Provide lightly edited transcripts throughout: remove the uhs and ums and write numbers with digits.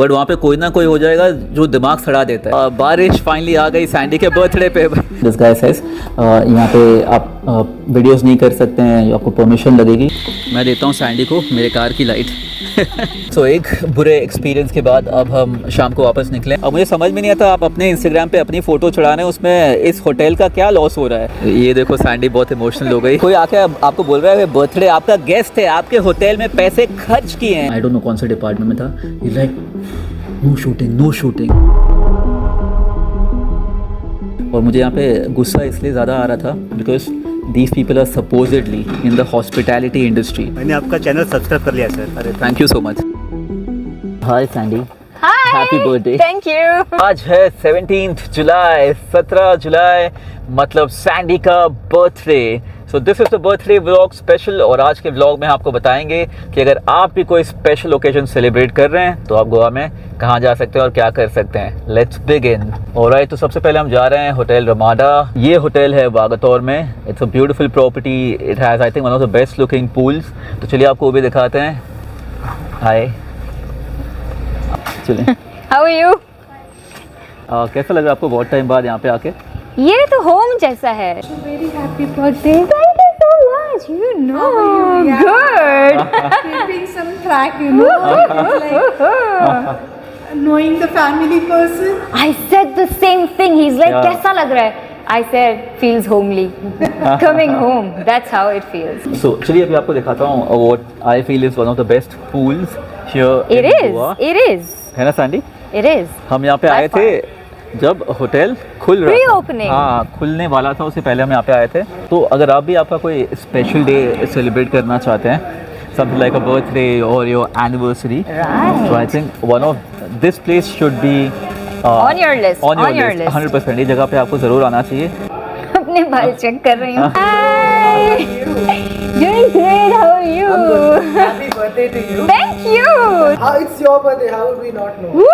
But वहाँ पे कोई ना कोई हो जाएगा जो दिमाग सड़ा देता है। बारिश फाइनली आ गई सैंडी के बर्थडे पे। दिस गाय सेज यहाँ पे आप वीडियोस नहीं कर सकते हैं, आपको परमिशन लगेगी। मैं देता हूँ सैंडी को मेरे कार की लाइट। सो एक बुरे एक्सपीरियंस के बाद अब हम शाम को वापस निकले। अब मुझे समझ में नहीं आता, आप अपने इंस्टाग्राम पे अपनी फ़ोटो चढ़ा रहे हैं, उसमें इस होटल का क्या लॉस हो रहा है। ये देखो सैंडी बहुत इमोशनल हो गई। कोई आके आपको बोल रहा है बर्थडे आपका गेस्ट है, आपके होटल में पैसे खर्च किए हैं। आई डोंट नो कौन से डिपार्टमेंट में था। He like no shooting no shooting. और मुझे यहाँ पे गुस्सा इसलिए ज़्यादा आ रहा था because these people are supposedly in the hospitality industry. मैंने आपका चैनल सब्सक्राइब कर लिया सर। अरे thank you so much. Hi Sandy, Hi! Happy birthday. Thank you! आज है 17 जुलाई, 17 जुलाई मतलब सैंडी का birthday. So this is the birthday vlog special. और आज के व्लॉग में आपको बताएंगे कि अगर आप भी कोई स्पेशल ओकेजन सेलिब्रेट कर रहे हैं तो आप गोवा में कहाँ जा सकते हैं और क्या कर सकते हैं। Let's begin. ऑलराइट, तो सबसे पहले हम जा रहे हैं होटल रमाडा। ये होटल है वागातोर में। It's a beautiful property. It has I think one of the best looking pools. तो चलिए आपको वो भी दिखाते हैं। हाय, चलिए। How are you? कैसा लग रहा है आपको बहुत टाइम बाद यहाँ पे आके? ये तो होम जैसा है। Very happy birthday. Thank you so much. You know, Yeah. good. Keeping some track, you know. It's like knowing the family person. I said the same thing. He's like, Yeah. कैसा लग रहा है? I said, feels homely. Coming home. That's how it feels. So चलिए अभी आपको दिखाता हूँ what I feel is one of the best pools here It in is. Goa. It is. है ना सैंडी? It is. हम यहाँ पे By आए far. थे जब होटल खुल रहा था। Pre-opening. हाँ, खुलने वाला था, उससे पहले हम यहाँ पे आए थे। तो अगर आप भी आपका कोई स्पेशल डे सेलिब्रेट करना चाहते हैं, something like a birthday or your anniversary, Right. so I think one of this place should be On your list. on your list. 100%। ये जगह पे आपको ज़रूर आना चाहिए। अपने बाल चेक कर रही हूँ। Hi. Doing great. How are you? Happy birthday to you. Thank you. How it's your birthday? How would we not know? Woo.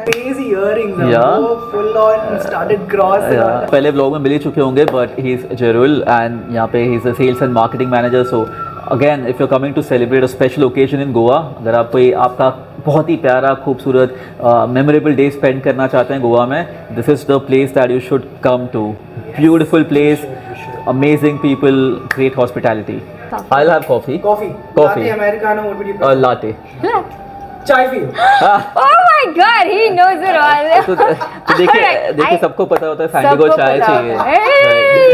Crazy earrings. Yeah. Full on started gross. पहले व्लॉग में मिल ही चुके होंगे, but he is जरूल and यहाँ पे he is a sales and marketing manager. So again if you coming to celebrate a special occasion in Goa, अगर आप कोई आपका बहुत ही प्यारा खूबसूरत मेमोरेबल डे स्पेंड करना चाहते हैं गोवा में, this is the place that you should come to. Beautiful place, amazing people, great hospitality. I will have coffee. Coffee. Coffee. Latte, Americano. What would you prefer? Latte. Chai for you. Oh my God, he knows it all. तो देखिए I- सबको पता होता है Sandy को सबको चाय पता चाहिए। होता है।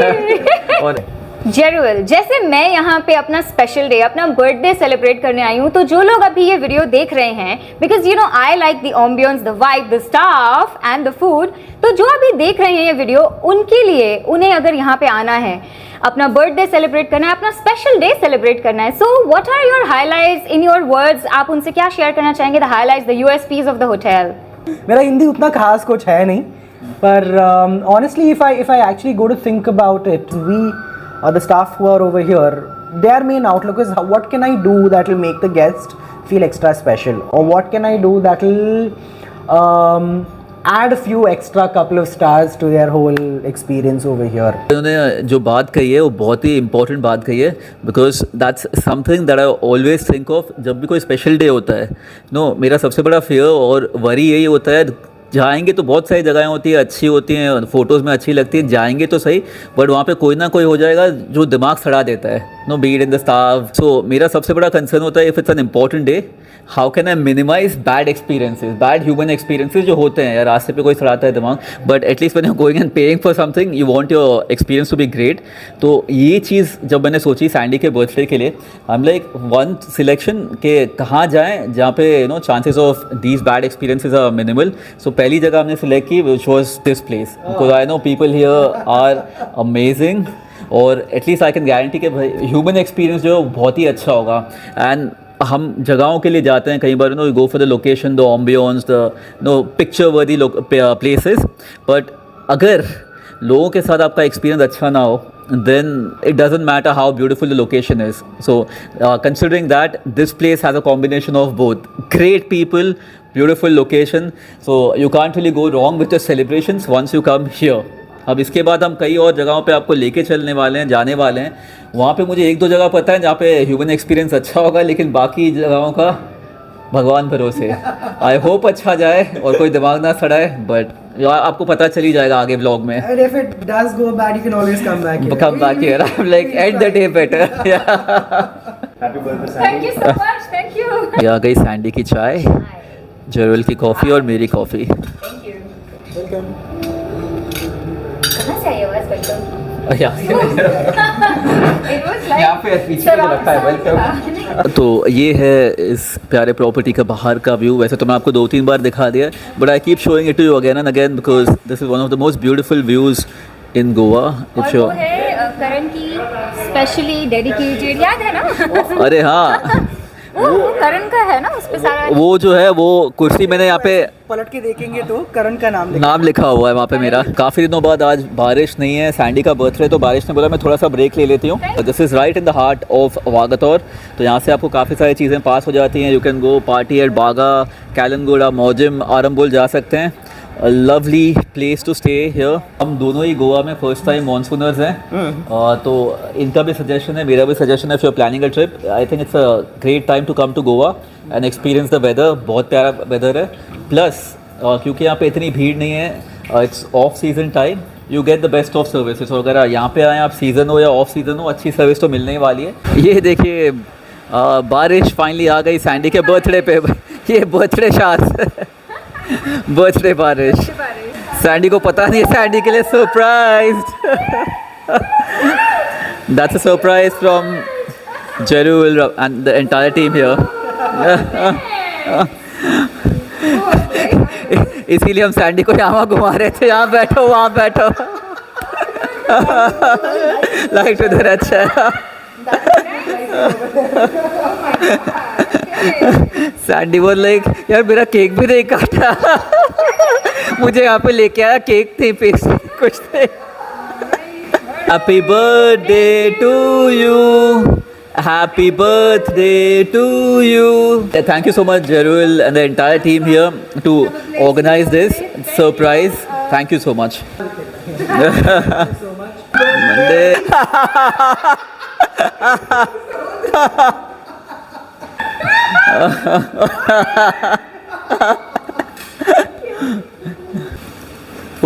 Right. और जरूर, जैसे मैं यहाँ पे अपना स्पेशल डे, अपना बर्थडे सेलिब्रेट करने आई हूँ, तो जो लोग अभी ये वीडियो देख रहे हैं, because you know I like the ambience, the vibe, the staff and the food, तो जो अभी देख रहे हैं ये वीडियो, उनके लिए, उन्हें अगर यहाँ पे आना है, अपना बर्थडे सेलिब्रेट करना है, अपना स्पेशल डे सेलिब्रेट करना है, so what are your highlights in your words? आप उनसे क्या शेयर करना चाहेंगे? The highlights, the USPs of the hotel. मेरा हिंदी उतना खास कुछ है नहीं, पर honestly if I actually go to think about it, we the staff who are over here, their main outlook is what can I do that will make the guest feel extra special, or what can I do that will add a few extra couple of stars to their whole experience over here. उन्होंने जो बात कही है वो बहुत ही important बात कही है, because that's something that I always think of जब भी कोई स्पेशल डे होता है। नो, मेरा सबसे बड़ा फियर और वरी यही होता है, जाएंगे तो बहुत सारी जगहें होती है, अच्छी होती हैं, फ़ोटोज़ में अच्छी लगती है, जाएंगे तो सही, बट वहाँ पे कोई ना कोई हो जाएगा जो दिमाग सड़ा देता है। No, beat in the staff. So मेरा सबसे बड़ा कंसर्न होता है if it's an important day, how can I minimize bad experiences, bad human experiences जो होते हैं यार, रास्ते पे कोई सड़ाता है दिमाग, but at least when you going and paying for something you want your experience to be great. तो ये चीज़ जब मैंने सोची सैंडी के बर्थडे के लिए, I am like one selection के कहाँ जाएँ जहाँ पे you know chances of these bad experiences are minimal. So पहली जगह हमने सिलेक्ट की which was this place, because I know people here are amazing, और एटलीस्ट आई कैन गारंटी कि भाई ह्यूमन एक्सपीरियंस जो है बहुत ही अच्छा होगा। एंड हम जगहों के लिए जाते हैं कई बार, no, go for the location, the ambience, the no picture worthy places, but अगर लोगों के साथ आपका एक्सपीरियंस अच्छा ना हो, then it doesn't matter how beautiful the location is. So considering that this place has a combination of both great people, beautiful location, so you can't really go wrong with the celebrations once you come here. अब इसके बाद हम कई और जगहों पे आपको लेके चलने वाले हैं, जाने वाले हैं। वहाँ पे मुझे एक दो जगह पता है जहाँ पे ह्यूमन एक्सपीरियंस अच्छा होगा, लेकिन बाकी जगहों का भगवान भरोसे। आई होप अच्छा जाए और कोई दिमाग ना सड़ाए, बट आपको पता चल ही जाएगा आगे ब्लॉग में। And if it does go bad, you can always come back here. Come back here. I'm like end the day better. Happy birthday thank you so much, thank you. ये आ गई Sandy की चाय, जरूल की coffee और मेरी coffee. Thank you. Welcome. कहाँ से आई आवाज़ वेलकम? यहाँ It was like पे पीछे मुझे लगता है वेलकम। तो ये है इस प्यारे प्रॉपर्टी का बाहर का व्यू। वैसे तो मैं आपको 2-3 बार दिखा दिया, but I keep showing it to you again and again because this is one of the most beautiful views in Goa. और वो है करण की स्पेशली डेडिकेटेड, याद है ना? अरे हाँ, वो करण का है ना, उस पे सारा वो जो है वो कुर्सी मैंने यहाँ पे पलट के देखेंगे तो करण का नाम लिखा हुआ है वहाँ पे मेरा। काफ़ी दिनों बाद आज बारिश नहीं है, सैंडी का बर्थडे, तो बारिश ने बोला मैं थोड़ा सा ब्रेक ले लेती हूँ। This is right in the heart of Vagator, तो यहाँ से आपको काफ़ी सारी चीज़ें पास हो जाती हैं। You can go party at Baga, Calangute, Morjim, Arambol जा सकते हैं। Lovely place to stay here. हम दोनों ही गोवा में फर्स्ट टाइम मॉनसूनर्स हैं, तो इनका भी सजेशन है, मेरा भी सजेशन है, if you are planning a trip I think it's a great time to come to Goa and experience the weather. बहुत प्यारा वेदर है, प्लस क्योंकि यहाँ पे इतनी भीड़ नहीं है, it's off season time, you get the best of services. अगर यहाँ पे आए आप सीज़न हो या ऑफ सीज़न हो, अच्छी सर्विस तो मिलने ही वाली है। ये देखिए बारिश फाइनली आ गई सैंडी के बर्थडे पे। ये बर्थडे शाद बर्थडे बारिश। सैंडी को पता नहीं है, सैंडी के लिए surprise. That's a surprise from Jarul and the entire team here. इसीलिए हम सैंडी को यहाँ घुमा रहे थे, यहाँ बैठो वहाँ बैठो। लाइट उधर अच्छा है। सैंडी बोल लाइक यार मेरा केक भी नहीं काटा। मुझे यहाँ पे लेके आया, केक थे, पेस्ट्री कुछ थे। Happy birthday to you, happy birthday to you. Thank you so much Jarul and the entire team here to organise this surprise. Thank you so much. मंडे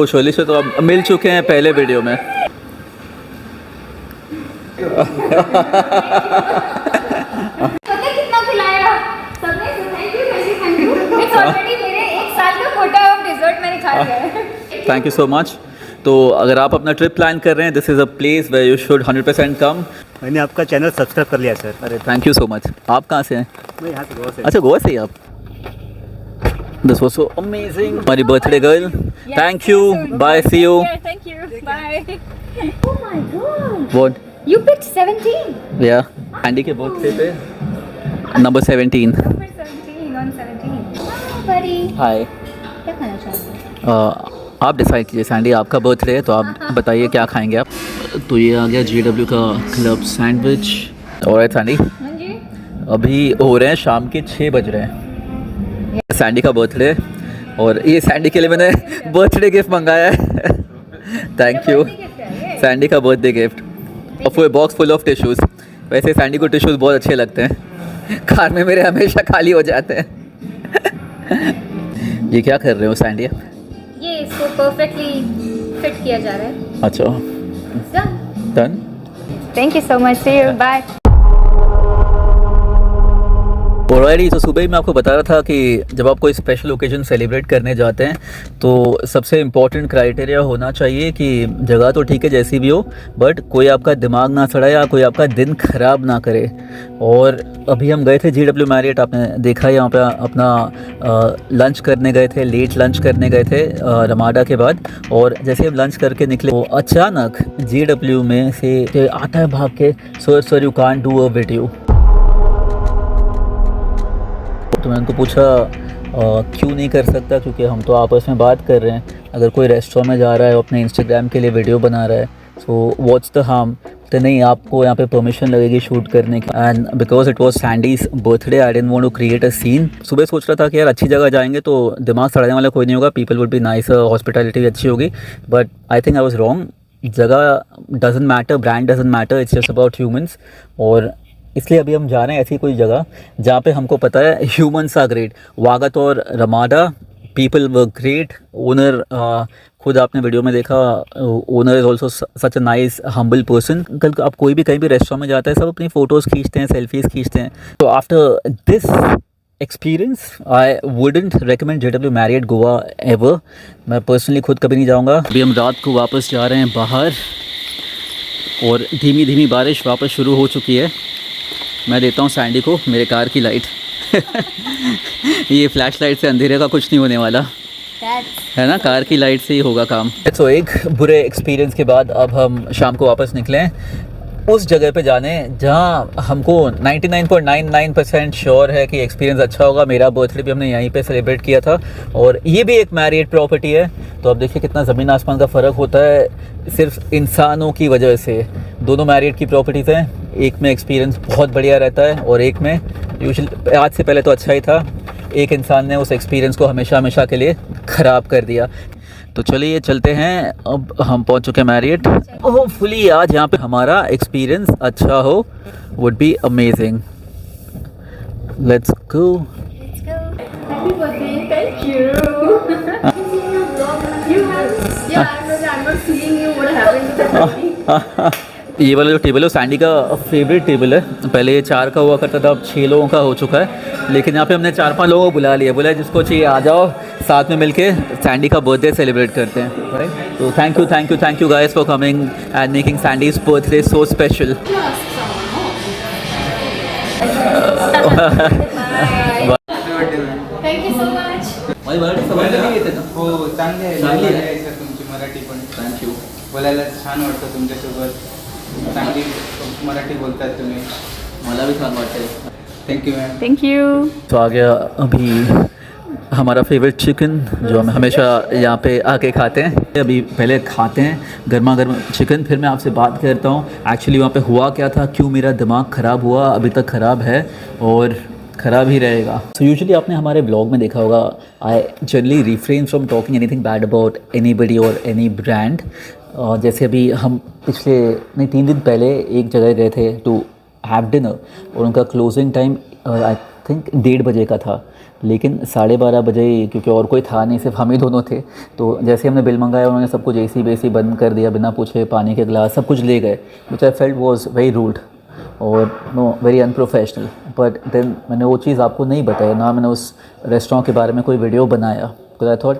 शोली से तो अब मिल चुके हैं पहले वीडियो में। पता कितना खिलाया सबने? Thank you. इट्स ऑलरेडी मेरे 1 साल का कोटा ऑफ डेजर्ट मैंने खा लिया है। Thank you so much. तो अगर आप अपना ट्रिप प्लान कर रहे हैं, this is a place where you should 100% come. मैंने आपका चैनल सब्सक्राइब कर लिया सर। अरे थैंक यू सो मच। आप कहाँ से हैं? मैं यहाँ से गोवा से। अच्छा गोवा से ही आप? This was so amazing. हमारी birthday girl, thank you, bye, see you. Thank you, bye. Oh my God, what? You picked 17। या एंडी के बर्थडे पे नंबर 17। Number 17 on 17। बड़ी हाय। क्या खाना चाहते हैं? आप डिसाइड कीजिए, सैंडी आपका बर्थडे है तो आप बताइए क्या खाएंगे आप। तो ये आ गया GW का क्लब सैंडविच। और सैंडी हाँ जी। अभी हो रहे हैं शाम के 6 बज रहे हैं। सैंडी का बर्थडे और ये सैंडी के लिए मैंने बर्थडे गिफ्ट मंगाया है। थैंक यू सैंडी का बर्थडे गिफ्ट। और full box full of tissues. वैसे सैंडी को टिश्यूज़ बहुत अच्छे लगते हैं, कार में मेरे हमेशा खाली हो जाते हैं। ये क्या कर रहे हो सैंडी? ये इसको परफेक्टली फिट किया जा रहा है। अच्छा done. Thank you so much, see you, bye. Alright, तो सुबह ही मैं आपको बता रहा था कि जब आप कोई स्पेशल ओकेजन सेलिब्रेट करने जाते हैं तो सबसे इम्पॉर्टेंट क्राइटेरिया होना चाहिए कि जगह तो ठीक है जैसी भी हो, बट कोई आपका दिमाग ना सड़ाए या कोई आपका दिन ख़राब ना करे। और अभी हम गए थे GW मैरियट, आपने देखा यहाँ पे अपना लंच करने गए थे, लेट लंच करने गए थे रमाडा के बाद। और जैसे हम लंच करके निकले तो अचानक GW में से आता है भाग के, sir you can't do a video. तो मैंने उनको पूछा क्यों नहीं कर सकता, क्योंकि हम तो आपस में बात कर रहे हैं। अगर कोई रेस्टोरेंट में जा रहा है और अपने इंस्टाग्राम के लिए वीडियो बना रहा है, सो व्हाट्स द हार्म। तो नहीं, आपको यहाँ पे परमिशन लगेगी शूट करने की। And because it was Sandy's birthday I didn't want to create a scene. सुबह सोच रहा था कि यार अच्छी जगह जाएंगे तो दिमाग सड़ाने वाला कोई नहीं होगा, people would be nice, hospitality अच्छी होगी। But I think I was wrong. जगह doesn't matter, brand doesn't matter, it's just about humans. और इसलिए अभी हम जा रहे हैं ऐसी कोई जगह जहाँ पे हमको पता है ह्यूमंस आर ग्रेट। वागत और Ramada people were great. Owner खुद आपने वीडियो में देखा, owner is also such a nice humble person. कल आप कोई भी कहीं भी रेस्टोरेंट में जाता है, सब अपनी फ़ोटोज़ खींचते हैं, सेल्फीज़ खींचते हैं। तो after this experience I wouldn't recommend JW Marriott Goa ever. मैं पर्सनली खुद कभी नहीं जाऊँगा। अभी हम रात को वापस जा रहे हैं बाहर और धीमी धीमी बारिश वापस शुरू हो चुकी है। मैं देता हूँ सैंडी को मेरे कार की लाइट ये फ्लैश लाइट से अंधेरे का कुछ नहीं होने वाला है ना, कार की लाइट से ही होगा काम। तो एक बुरे एक्सपीरियंस के बाद अब हम शाम को वापस निकले हैं उस जगह पे जाने जहाँ हमको 99.99% श्योर है कि एक्सपीरियंस अच्छा होगा। मेरा बर्थडे भी हमने यहीं पे सेलिब्रेट किया था और ये भी एक मैरियट प्रॉपर्टी है। तो अब देखिए कितना ज़मीन आसमान का फ़र्क होता है सिर्फ इंसानों की वजह से। दोनों मैरियट की प्रॉपर्टीज़ हैं, एक में एक्सपीरियंस बहुत बढ़िया रहता है और एक में यूजुअली आज से पहले तो अच्छा ही था, एक इंसान ने उस एक्सपीरियंस को हमेशा हमेशा के लिए ख़राब कर दिया। तो चलिए चलते हैं, अब हम पहुंच चुके हैं मैरियट। होपफुली आज यहाँ पे हमारा एक्सपीरियंस अच्छा हो, would be amazing. Let's go. Happy birthday, thank you. I'm not seeing you. What happened to the baby? ये वाला जो टेबल है सैंडी का फेवरेट टेबल है। पहले ये 4 का हुआ करता था, अब 6 लोगों का हो चुका है। लेकिन यहाँ पे हमने 4-5 लोगों को बुला लिया, बोला जिसको चाहिए आ जाओ, साथ में मिलके सैंडी का बर्थडे सेलिब्रेट करते हैं, राइट। तो thank you guys for coming and making Sandy's birthday so special. Thank you so much. हो चांगली आहे सर तुमची मराठी पण. Thank you. बोलायला छान वाटतं तुमच्यासोबत. चांगली मराठी बोलतात तुम्ही. मला भी छान वाटते। Thank you ma'am. Thank you. तो आ गया अभी हमारा फेवरेट चिकन जो हम हमेशा यहाँ पे आके खाते हैं। अभी पहले खाते हैं गर्मा गर्म चिकन, फिर मैं आपसे बात करता हूँ एक्चुअली वहाँ पे हुआ क्या था, क्यों मेरा दिमाग ख़राब हुआ, अभी तक ख़राब है और ख़राब ही रहेगा। सो यूजुअली आपने हमारे ब्लॉग में देखा होगा, I generally refrain from talking anything bad about anybody और एनी ब्रांड। जैसे अभी हम पिछले 3 दिन पहले एक जगह गए थे टू हैव डिनर और उनका क्लोजिंग टाइम आई थिंक 1:30 बजे का था, लेकिन 12:30 बजे क्योंकि और कोई था नहीं, सिर्फ हम ही दोनों थे। तो जैसे हमने बिल मंगाया उन्होंने सब कुछ AC बेसी बंद कर दिया, बिना पूछे पानी के गिलास सब कुछ ले गए, which I felt was very rude और no very unprofessional. But then मैंने वो चीज़ आपको नहीं बताया, ना मैंने उस रेस्टोरेंट के बारे में कोई वीडियो बनाया, बिकॉज आई थॉट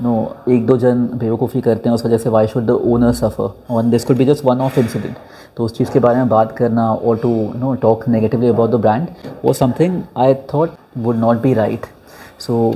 नो 1-2 जन बेवकूफ़ी करते हैं उस वजह से why should the owner suffer और this could be just one off incident. तो उस चीज़ के बारे में बात करना और to no talk negatively about the brand वो something I thought would not be right. So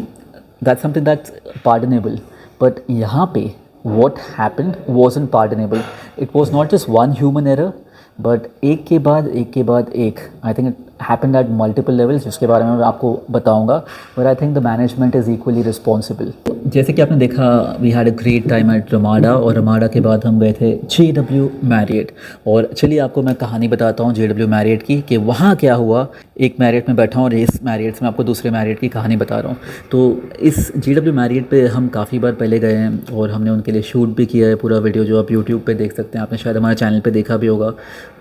that's something that's pardonable, but यहाँ पे what happened wasn't pardonable. It was not just one human error, but एक के बाद एक I think it happened at multiple levels, जिसके बारे में मैं आपको बताऊंगा। But I think the management is equally responsible. जैसे कि आपने देखा we had a great time at Ramada और रमाडा के बाद हम गए थे JW मैरियट। और चलिए आपको मैं कहानी बताता हूँ JW मैरियट की कि वहाँ क्या हुआ। एक मैरियट में बैठा हूँ और इस मैरियट से मैं आपको दूसरे मैरियट की कहानी बता रहा हूँ। तो इस JW मैरियट पे हम काफ़ी बार पहले गए हैं और हमने उनके लिए शूट भी किया है, पूरा वीडियो जो आप यूट्यूब पे देख सकते हैं, आपने शायद हमारे चैनल पे देखा भी होगा।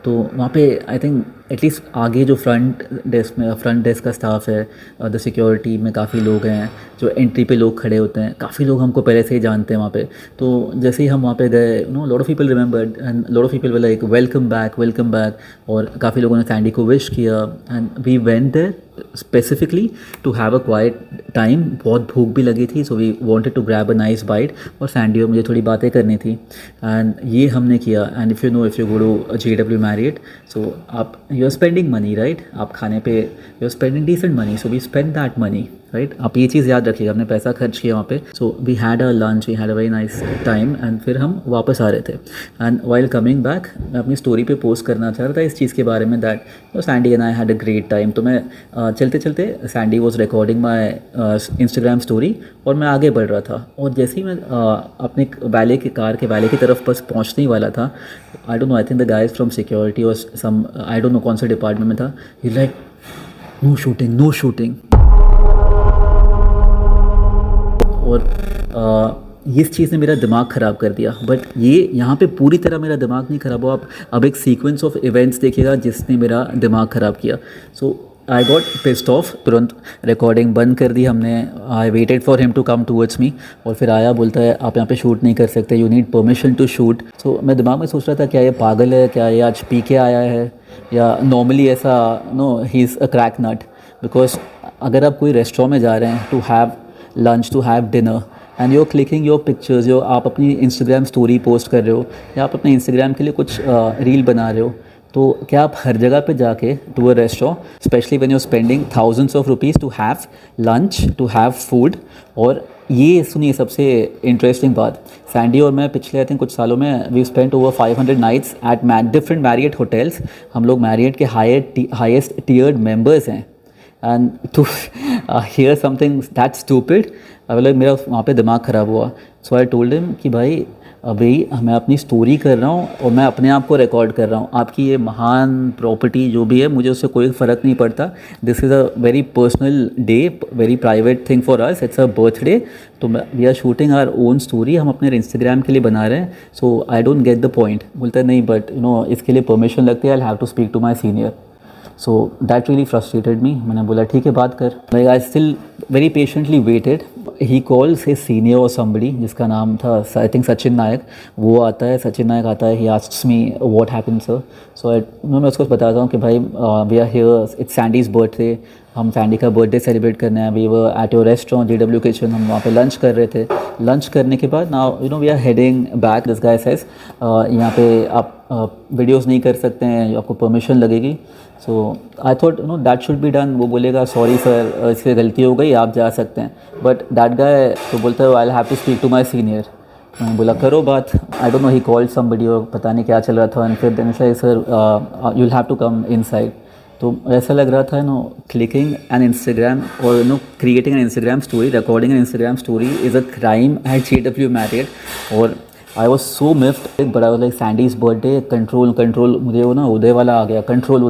तो वहाँ पे आई थिंक एटलीस्ट आगे जो फ्रंट डेस्क का स्टाफ है, द सिक्योरिटी में काफ़ी लोग हैं, जो एंट्री पे लोग खड़े होते हैं, काफ़ी लोग हमको पहले से ही जानते हैं वहाँ पे। तो जैसे ही हम वहाँ पे गए no lot of people remembered and lot of people were like welcome back और काफ़ी लोगों ने सैंडी को विश किया and we went there specifically to have a quite time. बहुत भूख भी लगी थी, so we wanted to grab a nice bite और सैंडी और मुझे थोड़ी बातें करनी थी एंड ये हमने किया। And if you go to JW Marriott, so आप you are spending money right, आप खाने पे you are spending decent money, so we spend that money right. आप ये चीज़ याद रखिएगा, हमने पैसा खर्च किया वहाँ पे। So we had a lunch, we had a very nice time and फिर हम वापस आ रहे थे एंड वाइल कमिंग बैक मैं अपनी स्टोरी पे पोस्ट करना चाह रहा था इस चीज़ के बारे में that Sandy and I had a great time. तो मैं चलते चलते Sandy was recording my Instagram story और मैं आगे बढ़ रहा था और जैसे ही मैं अपने कार के वैले की तरफ बस पहुँचने ही वाला था, आई don't no, I think the guys from security और सम आई डोंट नो कौन सा डिपार्टमेंट में था, ही लाइक नो शूटिंग। और इस चीज़ ने मेरा दिमाग ख़राब कर दिया, बट ये यहाँ पे पूरी तरह मेरा दिमाग नहीं ख़राब हुआ। आप अब एक सीक्वेंस ऑफ इवेंट्स देखिएगा जिसने मेरा दिमाग ख़राब किया। So I got pissed off, तुरंत रिकॉर्डिंग बंद कर दी हमने। I waited for him to come towards me, और फिर आया, बोलता है आप यहाँ पे शूट नहीं कर सकते, you need permission to shoot. So मैं दिमाग में सोच रहा था क्या ये पागल है, क्या ये आज पी के आया है, या नॉर्मली ऐसा, no he is a crack nut. Because अगर आप कोई रेस्टोरेंट में जा रहे हैं to have lunch, to have dinner, and you are clicking your pictures, जो आप अपनी इंस्टाग्राम स्टोरी पोस्ट कर रहे हो या आप अपने इंस्टाग्राम के लिए कुछ रील बना रहे हो, तो क्या आप हर जगह पे जाके to a restaurant, specially when you are spending thousands of rupees to have lunch, to have food. और ये सुनिए सबसे इंटरेस्टिंग बात, सैंडी और मैं पिछले आई थिंक कुछ सालों में we spent over 500 nights at different Marriott hotels. हम लोग मैरियट के हाईएस्ट टीयर्ड मेंबर्स हैं, and to hear something that stupid, मतलब मेरा वहाँ पे दिमाग ख़राब हुआ। सो आई टोल्ड हिम कि भाई अभी मैं अपनी स्टोरी कर रहा हूँ और मैं अपने आप को रिकॉर्ड कर रहा हूँ, आपकी ये महान प्रॉपर्टी जो भी है मुझे उससे कोई फ़र्क नहीं पड़ता। This is a very personal day, very private thing for us, it's a birthday, तो we are shooting our own story, हम अपने इंस्टाग्राम के लिए बना रहे हैं। So I don't get the point. बोलता है नहीं बट यू नो इसके लिए परमिशन लगती है, I have to speak to my senior. So that really frustrated me. मैंने बोला ठीक है बात कर। Like I still very patiently waited. He calls his senior और समबडी जिसका नाम था आई थिंक सचिन नायक। वो आता है, सचिन नायक आता है, he asks me what happened sir. So मैं उसको बताता हूँ कि भाई we are here, it's Sandy's birthday, हम सैंडी का बर्थडे सेलिब्रेट करना है। We were at your restaurant JW kitchen, हम वहाँ पे लंच कर रहे थे। लंच करने के बाद now you know we are heading back. This guy says यहाँ पे आप वीडियोस नहीं कर सकते हैं, आपको परमिशन लगेगी। So I thought no that should be done. वो बोलेगा सॉरी सर इससे गलती हो गई, आप जा सकते हैं। बट दैट गाय तो बोलता है I have to speak to my senior. मैंने बोला करो बात। I don't know he called somebody और पता नहीं क्या चल रहा था। एंड फिर देन से sir you will have to come inside. तो ऐसा लग रहा था नो क्लिकिंग एन इंस्टाग्राम और no creating an Instagram story, recording an Instagram story is a crime at JW Marriott. और आई वॉज सो मिफ्ड। एक बड़ा लाइक सैंडीज़ बर्थडे, कंट्रोल मुझे वो ना उदय वाला आ गया, कंट्रोल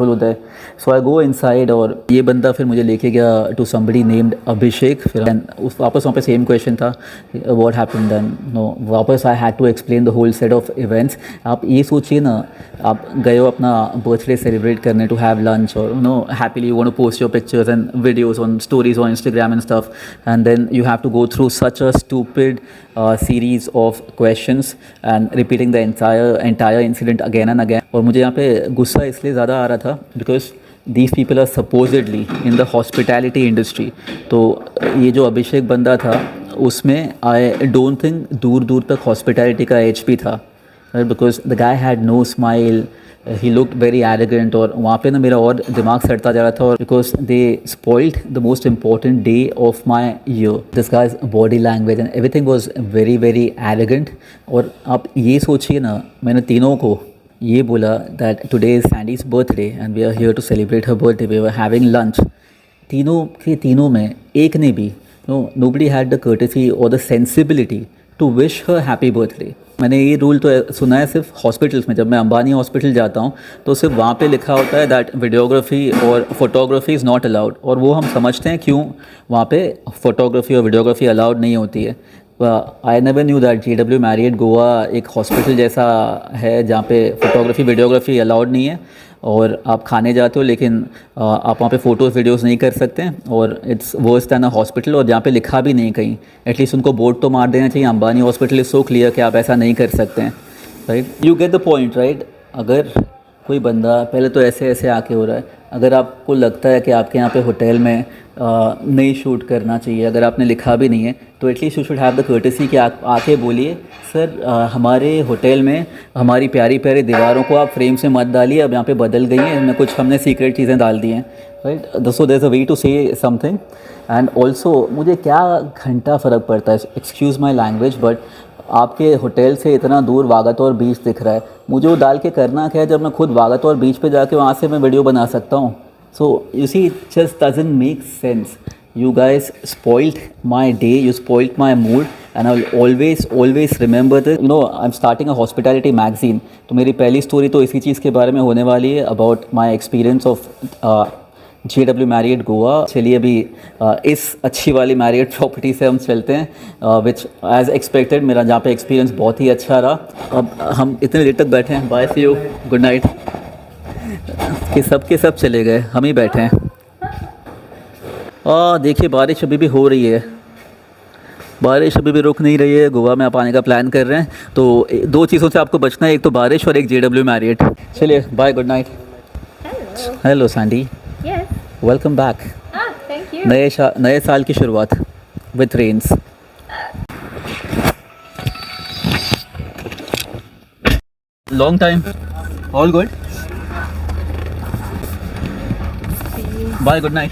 उदय। सो आई गो इनसाइड और ये बंदा फिर मुझे लेके गया टू समबडी नेम्ड अभिषेक। फिर उस वापस वहाँ पे सेम क्वेश्चन था व्हाट हैपेंड देन। नो वापस I had to explain the whole set of events. आप ये सोचिए ना, आप गए हो अपना बर्थडे सेलिब्रेट करने टू हैव लंच और no happily you want to post your pictures and videos on stories on Instagram and stuff, and then you have to go through such a stupid series of questions and repeating the entire incident again and again. और मुझे यहाँ पे गुस्सा इसलिए ज़्यादा आ रहा था because these people are supposedly in the hospitality industry. तो ये जो अभिषेक बंदा था उसमें I don't think दूर तक hospitality का HP था, because the guy had no smile, he looked very arrogant। और वहाँ पे ना मेरा और दिमाग सड़ता जा रहा था, और because they spoiled the most important day of my year. This guy's body language and everything was very arrogant। और आप ये सोचिए ना, मैंने तीनों को ये बोला that today is Sandy's birthday and we are here to celebrate her birthday, we were having lunch। तीनों के तीनों में एक ने भी nobody had the courtesy or the sensibility to wish her happy birthday। मैंने ये रूल तो सुना है सिर्फ हॉस्पिटल्स में। जब मैं अंबानी हॉस्पिटल जाता हूँ तो सिर्फ वहाँ पे लिखा होता है दैट वीडियोग्राफी और फोटोग्राफी इज़ नॉट अलाउड। और वो हम समझते हैं क्यों वहाँ पे फोटोग्राफी और वीडियोग्राफी अलाउड नहीं होती है। I never knew that JW Marriott Goa एक हॉस्पिटल जैसा है जहाँ पे फोटोग्राफी वीडियोग्राफी अलाउड नहीं है, और आप खाने जाते हो लेकिन आप वहाँ पे फ़ोटोज़ वीडियोज़ नहीं कर सकते हैं, और it's verse then a hospital. और जहाँ पे लिखा भी नहीं कहीं, एटलीस्ट उनको बोर्ड तो मार देना चाहिए Ambani hospital is so clear कि आप ऐसा नहीं कर सकते हैं, right. You get the point, right. अगर कोई बंदा पहले तो ऐसे आके हो रहा है, अगर आपको लगता है कि आपके यहाँ पे होटल में नहीं शूट करना चाहिए, अगर आपने लिखा भी नहीं है, तो at least you should have the courtesy कि आप आके बोलिए सर हमारे होटल में हमारी प्यारी दीवारों को आप फ्रेम से मत डालिए, अब यहाँ पे बदल गई हैं, इनमें कुछ हमने सीक्रेट चीज़ें डाल दी हैं, right. So there is a way to say something. And also मुझे क्या घंटा फ़र्क पड़ता है, एक्सक्यूज़ माई लैंग्वेज, बट आपके होटल से इतना दूर वागातोर बीच दिख रहा है, मुझे वो डाल के करना क्या है जब मैं खुद वागातोर बीच पे जाके वहाँ से मैं वीडियो बना सकता हूँ। So you see it just doesn't make sense. You guys spoilt my day, you spoilt my mood, and I'll always remember this. You know, I'm starting a hospitality magazine, तो मेरी पहली स्टोरी तो इसी चीज़ के बारे में होने वाली है, about my experience of JW Marriott Goa. चलिए अभी इस अच्छी वाली मैरियट प्रॉपर्टी से हम चलते हैं, विच एज एक्सपेक्टेड मेरा जहाँ पे एक्सपीरियंस बहुत ही अच्छा रहा। अब हम इतने देर तक बैठे हैं, bye see you, good night, के सब चले गए, हम ही बैठे हैं। देखिए बारिश अभी भी हो रही है, बारिश अभी भी रुक नहीं रही है। गोवा में आप आने का प्लान कर रहे हैं तो दो चीज़ों से आपको बचना है, एक तो बारिश और एक JW मैरियट। चलिए bye, good night. Hello Sandy, Yes. Welcome back. Thank you. नए साल की शुरुआत with rains. Long time, all good, bye, good night.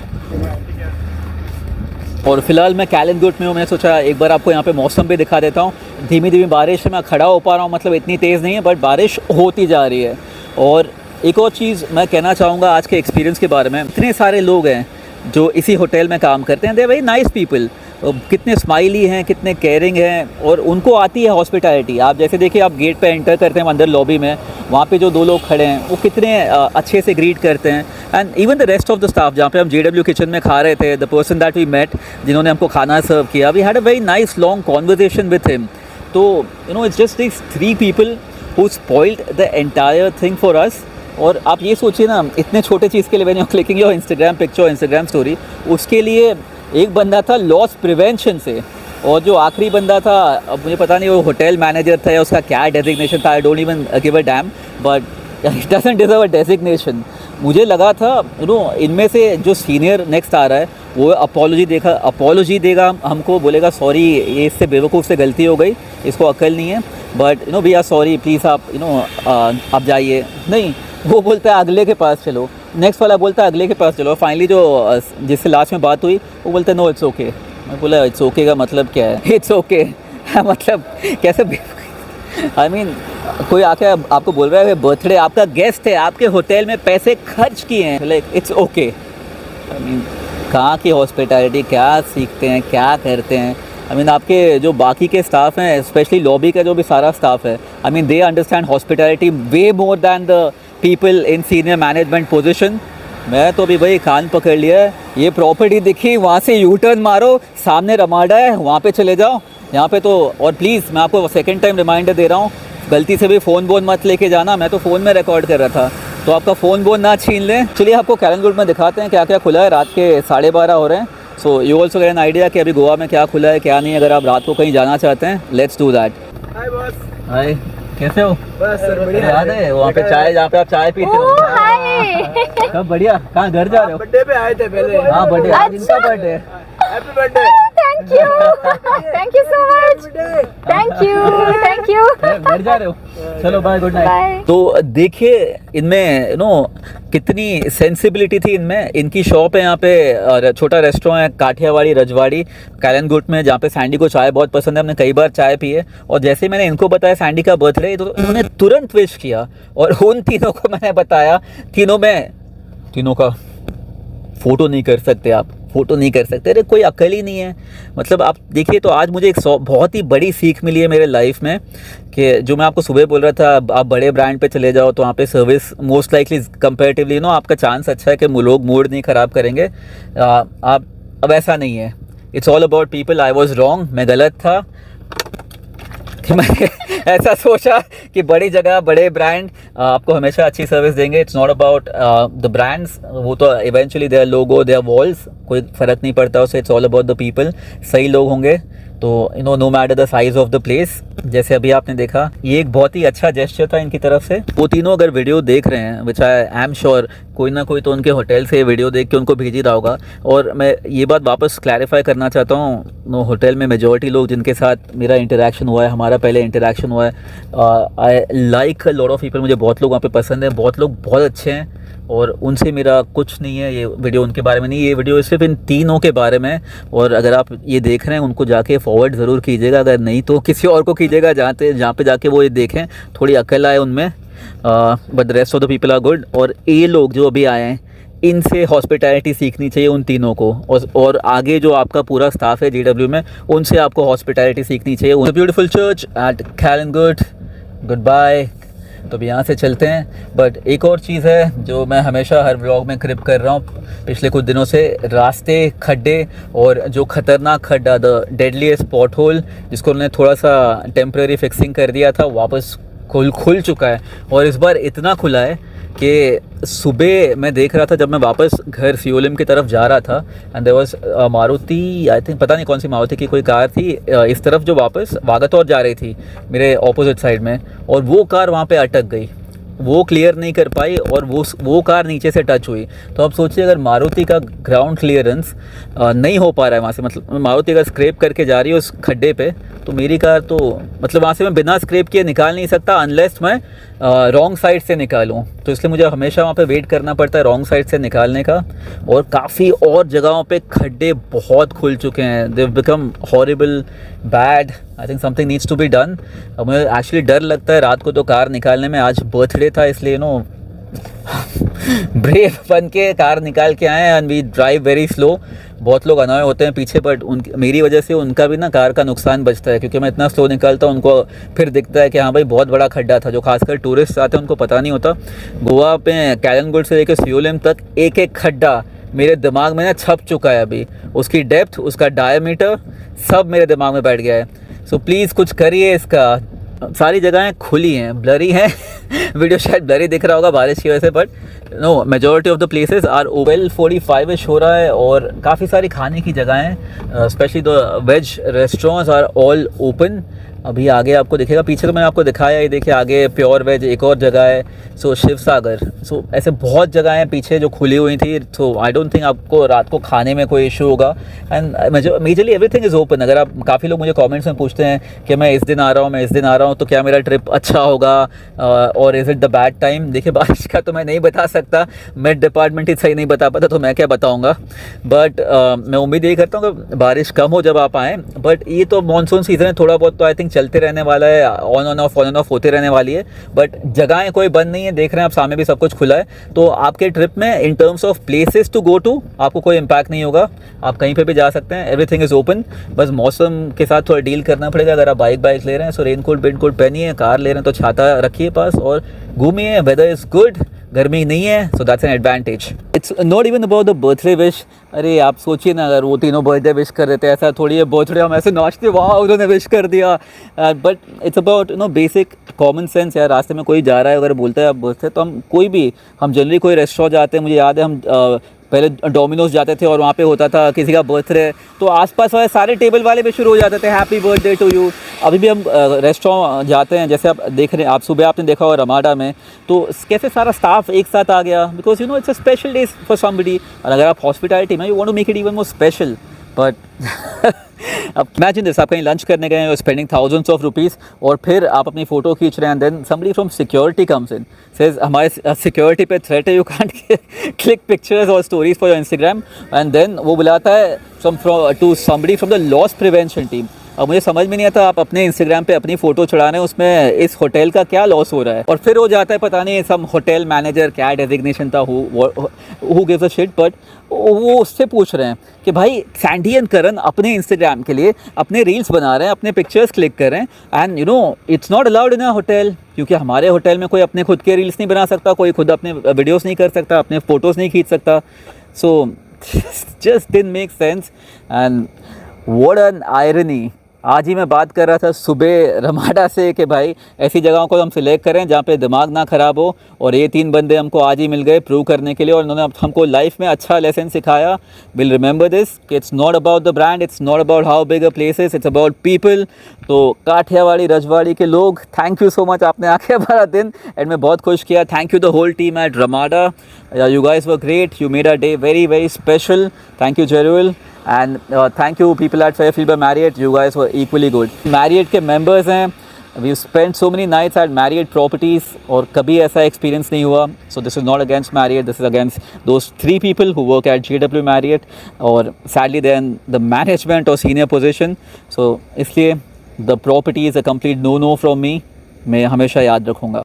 और फिलहाल मैं कैलनगुट में हूँ। मैंने सोचा एक बार आपको यहाँ पे मौसम भी दिखा देता हूँ। धीमी धीमी बारिश है, मैं खड़ा हो पा रहा हूँ, मतलब इतनी तेज़ नहीं है बट बारिश होती जा रही है। और एक और चीज़ मैं कहना चाहूँगा आज के एक्सपीरियंस के बारे में। इतने सारे लोग हैं जो इसी होटल में काम करते हैं, दे वेरी नाइस पीपल, कितने स्माइली हैं, कितने केयरिंग हैं, और उनको आती है हॉस्पिटैलिटी। आप जैसे देखिए, आप गेट पे एंटर करते हैं अंदर लॉबी में, वहाँ पे जो दो लोग खड़े हैं वो कितने अच्छे से ग्रीट करते हैं। And even the rest of the staff, जहाँ पे हम JW किचन में खा रहे थे, the person that we met, जिन्होंने हमको खाना सर्व किया, we had a very nice long conversation with him. तो you know, it's just this 3 people who spoiled the entire thing for us. और आप ये सोचिए ना, इतने छोटे चीज़ के लिए when you are clicking your Instagram picture, Instagram story, उसके लिए एक बंदा था लॉस प्रिवेंशन से, और जो आखिरी बंदा था, अब मुझे पता नहीं वो होटल मैनेजर था या उसका क्या डेजिग्नेशन था, I don't even give a dam, but it doesn't deserve a designation. मुझे लगा था यू नो, इनमें से जो सीनियर नेक्स्ट आ रहा है वो अपोलॉजी देगा हमको, बोलेगा सॉरी ये इससे बेवकूफ़ से गलती हो गई, इसको अक्ल नहीं है, but you know we are sorry, please आप यू नो आप जाइए। नहीं, वो बोलता है अगले के पास चलो, नेक्स्ट वाला बोलता है अगले के पास चलो। फाइनली जो जिससे लास्ट में बात हुई वो बोलता है नो इट्स ओके। मैं बोला इट्स ओके का मतलब क्या है? इट्स ओके मतलब कैसे? आई मीन कोई आके आपको बोल रहा है बर्थडे, आपका गेस्ट है, आपके होटल में पैसे खर्च किए हैं, like it's okay. I mean कहाँ की हॉस्पिटैलिटी, क्या सीखते हैं, क्या करते हैं? आई मीन आपके जो बाकी के स्टाफ हैं, स्पेशली लॉबी का जो भी सारा स्टाफ है, I mean they understand hospitality way more than the people in senior management position. मैं तो अभी भाई कान पकड़ लिया है, ये प्रॉपर्टी दिखी, वहाँ से यू टर्न मारो, सामने रमाडा है, वहाँ पे चले जाओ। यहाँ पे तो, और प्लीज़ मैं आपको सेकंड टाइम रिमाइंडर दे रहा हूँ, गलती से भी फ़ोन बोन मत लेके जाना। मैं तो फ़ोन में रिकॉर्ड कर रहा था, तो आपका फ़ोन बोन ना छीन लें। चलिए आपको कैलनगुट में दिखाते हैं क्या क्या खुला है। रात के 12:30 हो रहे हैं, so you also get an idea कि अभी गोवा में क्या खुला है क्या नहीं, अगर आप रात को कहीं जाना चाहते हैं। Let's do that. Hi boss. Hi, कैसे हो? बस सर बढ़िया। याद है वहाँ पे चाय, जहाँ पे आप चाय पीते हो? Oh, hi. सब बढ़िया। कहाँ घर जा रहे हो? बर्थडे पे आए थे पहले। हाँ बर्थडे, आज इनका birthday. Happy birthday. Thank you. Thank you so much. Thank you. Thank you. घर जा रहे हो? चलो बाय, गुड नाइट। Bye. तो देखिए इनमें यू नो कितनी सेंसिबिलिटी थी इनमें। इनकी शॉप है यहाँ पे, और छोटा रेस्टोरेंट है काठियावाड़ी रजवाड़ी कैलनगुट में, जहाँ पे सैंडी को चाय बहुत पसंद है। हमने कई बार चाय पी है, और जैसे मैंने इनको बताया सैंडी का बर्थडे, तो इन्होंने तुरंत विश किया, और उन तीनों को मैंने बताया, तीनों का फ़ोटो नहीं कर सकते आप, फ़ोटो नहीं कर सकते। अरे कोई अकल ही नहीं है। मतलब आप देखिए, तो आज मुझे एक बहुत ही बड़ी सीख मिली है मेरे लाइफ में, कि जो मैं आपको सुबह बोल रहा था, आप बड़े ब्रांड पे चले जाओ तो वहाँ पे service most likely comparatively no आपका चांस अच्छा है कि लोग मूड नहीं ख़राब करेंगे। आप अब ऐसा नहीं है, it's all about people. I was wrong, मैं गलत था कि मैंने ऐसा सोचा कि बड़ी जगह बड़े ब्रांड आपको हमेशा अच्छी सर्विस देंगे। It's not about the brands, वो तो eventually their logo, their walls, कोई फ़र्क नहीं पड़ता उससे। It's all about the people. सही लोग होंगे तो you no matter the size of the place. जैसे अभी आपने देखा, ये एक बहुत ही अच्छा जेस्चर था इनकी तरफ से। वो तीनों अगर वीडियो देख रहे हैं, विच आई एम श्योर कोई ना कोई तो उनके होटल से वीडियो देख के उनको भेज ही रहा होगा। और मैं ये बात वापस क्लैरिफाई करना चाहता हूँ, होटल में मेजॉरिटी लोग जिनके साथ मेरा इंटरेक्शन हुआ है, हमारा पहले इंटरेक्शन हुआ है, I like lot of people, मुझे बहुत लोग वहाँ पे पसंद है, बहुत लोग बहुत अच्छे हैं, और उनसे मेरा कुछ नहीं है। ये वीडियो उनके बारे में नहीं, ये वीडियो सिर्फ इन तीनों के बारे में। और अगर आप ये देख रहे हैं, उनको जाके फॉरवर्ड ज़रूर कीजिएगा, अगर नहीं तो किसी और को कीजिएगा जहाँ पे जाके वो ये देखें, थोड़ी अकल आए उनमें। But the rest of the people are good. और ये लोग जो अभी आए हैं, इनसे हॉस्पिटैलिटी सीखनी चाहिए उन तीनों को, और आगे जो आपका पूरा स्टाफ है JW में, उनसे आपको हॉस्पिटैलिटी सीखनी चाहिए। Beautiful church at Calangute. Goodbye. तो अब यहाँ से चलते हैं। बट एक और चीज़ है जो मैं हमेशा हर व्लॉग में क्रिप कर रहा हूँ पिछले कुछ दिनों से, रास्ते, खड्डे, और जो ख़तरनाक खड्डा, द डेडलीस्ट पॉट होल, जिसको उन्होंने थोड़ा सा टेम्प्रेरी फिक्सिंग कर दिया था, वापस खुल चुका है। और इस बार इतना खुला है कि सुबह मैं देख रहा था जब मैं वापस घर सियोलिम की तरफ जा रहा था, and there was Maruti, I think, पता नहीं कौन सी मारुति की कोई कार थी इस तरफ जो वापस वागातोर जा रही थी मेरे ऑपोजिट साइड में, और वो कार वहाँ पे अटक गई, वो क्लियर नहीं कर पाई और वो कार नीचे से टच हुई। तो अब सोचिए अगर मारुति का ग्राउंड क्लियरेंस नहीं हो पा रहा है वहाँ से, मतलब मारुति अगर स्क्रैप करके जा रही है उस खड्डे पे, तो मेरी कार तो मतलब वहाँ से मैं बिना स्क्रैप किए निकाल नहीं सकता अनलेस मैं रॉन्ग साइड से निकालूँ। तो इसलिए मुझे हमेशा वहाँ पे वेट करना पड़ता है रॉन्ग साइड से निकालने का। और काफ़ी और जगहों पे खड्डे बहुत खुल चुके हैं, they become horrible, bad. I think something needs to be done. अब मुझे एक्चुअली डर लगता है रात को तो कार निकालने में। आज बर्थडे था इसलिए ब्रेव बन के कार निकाल के आए, and we drive very slow. बहुत लोग अनॉय होते हैं पीछे, बट मेरी वजह से उनका भी ना कार का नुकसान बचता है, क्योंकि मैं इतना स्लो निकालता हूँ, उनको फिर दिखता है कि हाँ भाई बहुत बड़ा खड्डा था। जो खासकर टूरिस्ट आते हैं उनको पता नहीं होता। गोवा में कैलनगुड से लेकर सियोलिम तक एक एक खड्डा मेरे दिमाग में ना छप चुका है अभी, उसकी डेप्थ, उसका डायमीटर, सब मेरे दिमाग में बैठ गया है। सो प्लीज़ कुछ करिए इसका। सारी जगहें खुली हैं, ब्लरी हैं वीडियो शायद ब्लरी दिख रहा होगा बारिश की वजह से, but no, majority of the places are 12:45 हो रहा है, और काफ़ी सारी खाने की जगहें, specially the veg restaurants are all open. अभी आगे आपको दिखेगा, पीछे तो मैंने आपको दिखाया, ये देखिए आगे प्योर वेज एक और जगह है, सो शिव सागर। सो ऐसे बहुत जगह हैं पीछे जो खुली हुई थी। सो आई डोंट थिंक आपको रात को खाने में कोई इशू होगा, and majorly everything is open. अगर आप, काफ़ी लोग मुझे कमेंट्स में पूछते हैं कि मैं इस दिन आ रहा हूँ, मैं इस दिन आ रहा हूँ, तो क्या मेरा ट्रिप अच्छा होगा और is it the bad time. देखिए बारिश का तो मैं नहीं बता सकता, मेड डिपार्टमेंट ही सही नहीं बता पाता, तो मैं क्या बताऊँगा। बट मैं उम्मीद यही करता हूँ कि बारिश कम हो जब आप आएँ। बट ये तो मानसून सीज़न है, थोड़ा बहुत तो आई थिंक चलते रहने वाला है, ऑन एंड ऑफ होते रहने वाली है। बट जगहें कोई बंद नहीं है, देख रहे हैं आप सामने भी सब कुछ खुला है। तो आपके ट्रिप में in terms of places to go to आपको कोई इम्पैक्ट नहीं होगा, आप कहीं पे भी जा सकते हैं, एवरीथिंग इज़ ओपन। बस मौसम के साथ थोड़ा डील करना पड़ेगा। अगर आप बाइक ले रहे हैं सो रेनकोट वेनकोट पहनिए, कार ले रहे हैं तो छाता रखिए पास और घूमिए। वेदर इज़ गुड, गर्मी नहीं है, so that's an advantage. It's not even about the birthday wish. अरे आप सोचिए ना, अगर वो तीनों बर्थडे विश कर रहे थे, ऐसा थोड़ी है बर्थडे हम ऐसे नाचते वाह उन्होंने विश कर दिया। But it's about basic common sense. यार रास्ते में कोई जा रहा है अगर बोलता है आप बर्थडे, तो हम जनरली कोई रेस्टोरेंट जाते हैं, मुझे याद है हम पहले डोमिनोज जाते थे और वहाँ पे होता था किसी का बर्थडे, तो आसपास वाले सारे टेबल वाले भी शुरू हो जाते थे हैप्पी बर्थडे टू यू। अभी भी हम रेस्टोरेंट जाते हैं, जैसे आप देख रहे हैं, आप सुबह आपने देखा होगा रमाडा में, तो कैसे सारा स्टाफ एक साथ आ गया, because it's a special day for somebody. और अगर आप हॉस्पिटैलिटी में, you want to make it even more special. But अब इमेजिन दिस, आप कहीं लंच करने गए और स्पेंडिंग थाउजेंड्स ऑफ रुपीज़, और फिर आप अपनी फ़ोटो खींच रहे हैं, then somebody from security comes in, says हमारे सिक्योरिटी पे थ्रेट है, यू कांट क्लिक पिक्चर्स और stories for your Instagram, and then वो बुलाता है to somebody from the loss prevention team. अब मुझे समझ में नहीं आता, आप अपने इंस्टाग्राम पे अपनी फ़ोटो चढ़ा रहे हैं, उसमें इस होटल का क्या लॉस हो रहा है। और फिर वो जाता है पता नहीं सम होटल मैनेजर, क्या डेजिग्नेशन था, who gives a shit, but वो उससे पूछ रहे हैं कि भाई सैंडी एंड करण अपने इंस्टाग्राम के लिए अपने रील्स बना रहे हैं, अपने पिक्चर्स क्लिक कर रहे हैं, and it's not allowed in a hotel, क्योंकि हमारे होटल में कोई अपने खुद के रील्स नहीं बना सकता, कोई खुद अपने वीडियोस नहीं कर सकता, अपने फ़ोटोज़ नहीं खींच सकता। So just didn't make sense, and what an irony. आज ही मैं बात कर रहा था सुबह रमाडा से कि भाई ऐसी जगहों को हम सिलेक्ट करें जहाँ पे दिमाग ना ख़राब हो, और ये 3 बंदे हमको आज ही मिल गए प्रूव करने के लिए, और उन्होंने हमको लाइफ में अच्छा लेसन सिखाया। विल रिमेंबर दिस कि it's not about the brand, it's not about how big a place is, it's about people. तो काठियावाड़ी रजवाड़ी के लोग, थैंक यू सो मच, आपने आके हमारा दिन एंड में बहुत खुश किया। Thank you the whole team at Ramada, you guys were great, you made a day very very special. Thank you Jerul, and thank you people at Fairfield by Marriott, you guys were equally good. Marriott के members हैं, we've spent so many nights at Marriott properties और कभी ऐसा experience नहीं हुआ। So this is not against Marriott, this is against those 3 people who work at JW Marriott, और sadly then the management or senior position। So इसलिए the property is a complete no-no from me, मैं हमेशा याद रखूँगा।